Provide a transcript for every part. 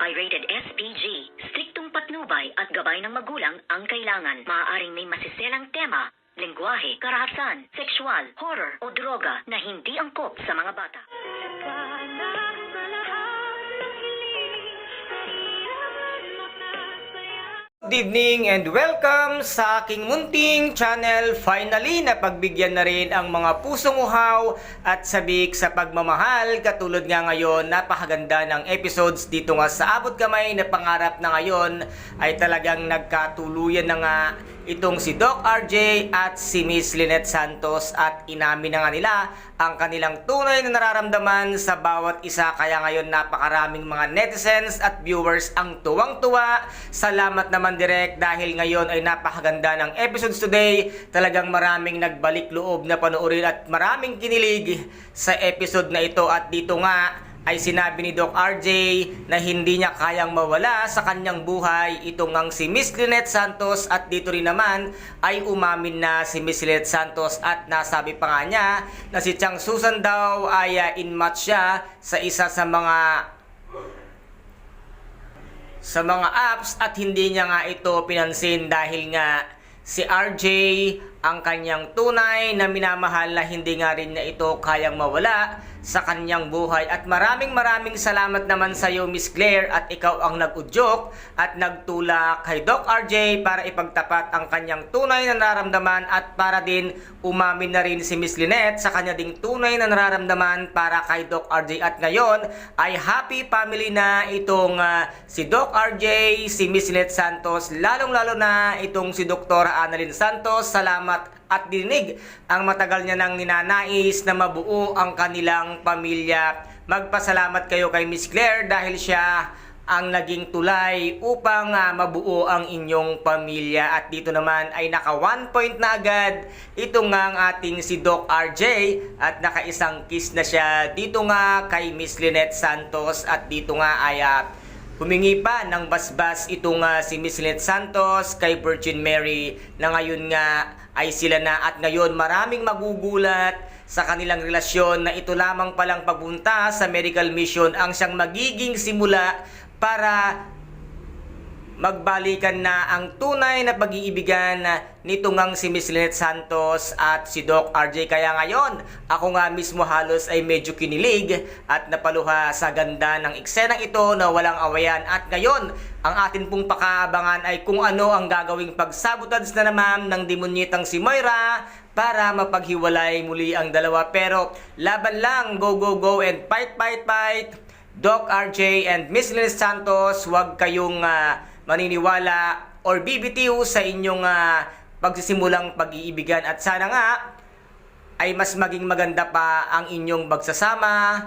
Pirated SPG. Striktong patnubay at gabay ng magulang ang kailangan. Maaaring may masiselang tema, lengguwahe, karahasan, sexual, horror o droga na hindi angkop sa mga bata. Good evening and welcome sa aking munting channel. Finally, napagbigyan na rin ang mga pusong uhaw at sabik sa pagmamahal. Katulad nga ngayon, napakaganda ng episodes dito nga sa Abot Kamay na Pangarap na ngayon ay talagang nagkatuluyan na nga itong si Doc RJ at si Miss Lynette Santos at inamin na nga nila ang kanilang tunay na nararamdaman sa bawat isa. Kaya ngayon napakaraming mga netizens at viewers ang tuwang-tuwa. Salamat naman direct dahil ngayon ay napakaganda ng episodes today. Talagang maraming nagbalik loob na panoorin at maraming kinilig sa episode na ito. At dito nga ay sinabi ni Doc RJ na hindi niya kayang mawala sa kanyang buhay itong ang si Miss Lynette Santos. At dito rin naman ay umamin na si Miss Lynette Santos at nasabi pa nga niya na si Chang Susan daw ay in-match siya sa isa sa mga apps at hindi niya nga ito pinansin dahil nga si RJ ang kanyang tunay na minamahal na hindi nga rin niya ito kayang mawala sa kanyang buhay. At maraming salamat naman sa iyo, Miss Claire, at ikaw ang nag-udyok at nagtulak kay Doc RJ para ipagtapat ang kanyang tunay na nararamdaman at para din umamin na rin si Miss Lynette sa kanya ding tunay na nararamdaman para kay Doc RJ. At ngayon ay happy family na itong si Doc RJ, si Miss Lynette Santos, lalong-lalo na itong si Dr. Annalyn Santos. Salamat at dinig ang matagal niya nang ninanais na mabuo ang kanilang pamilya. Magpasalamat kayo kay Miss Claire dahil siya ang naging tulay upang mabuo ang inyong pamilya. At dito naman ay naka 1 point na agad ito nga ang ating si Doc RJ at naka-isang kiss na siya dito nga kay Miss Lynette Santos. At dito nga ay humingi pa ng basbas itong si Miss Lynette Santos kay Virgin Mary na ngayon nga ay sila na. At ngayon maraming magugulat sa kanilang relasyon na ito lamang palang papunta sa medical mission ang siyang magiging simula para magbalikan na ang tunay na pag-iibigan nito ngang si Miss Lynette Santos at si Doc RJ. Kaya ngayon, ako nga mismo halos ay medyo kinilig at napaluha sa ganda ng eksenang ito na walang awayan. At ngayon, ang atin pong pakaabangan ay kung ano ang gagawing pagsabotage na naman ng demonyetang si Moira para mapaghiwalay muli ang dalawa. Pero laban lang, go go go and fight fight fight. Doc RJ and Miss Lynette Santos, huwag kayong maniniwala or bibitiw sa inyong pagsisimulang pag-iibigan. At sana nga ay mas maging maganda pa ang inyong pagsasama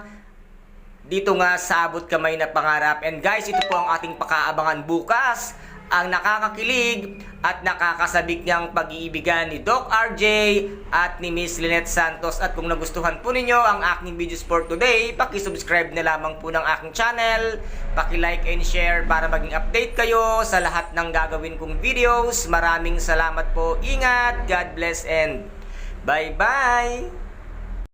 dito nga sa Abot Kamay na Pangarap. And guys, ito po ang ating pakaabangan bukas, ang nakakakilig at nakakasabik niyang pag-iibigan ni Doc RJ at ni Miss Lynette Santos. At kung nagustuhan po ninyo ang aking videos for today, paki-subscribe na lamang po ng aking channel, paki-like and share para maging update kayo sa lahat ng gagawin kong videos. Maraming salamat po, ingat, God bless and bye-bye!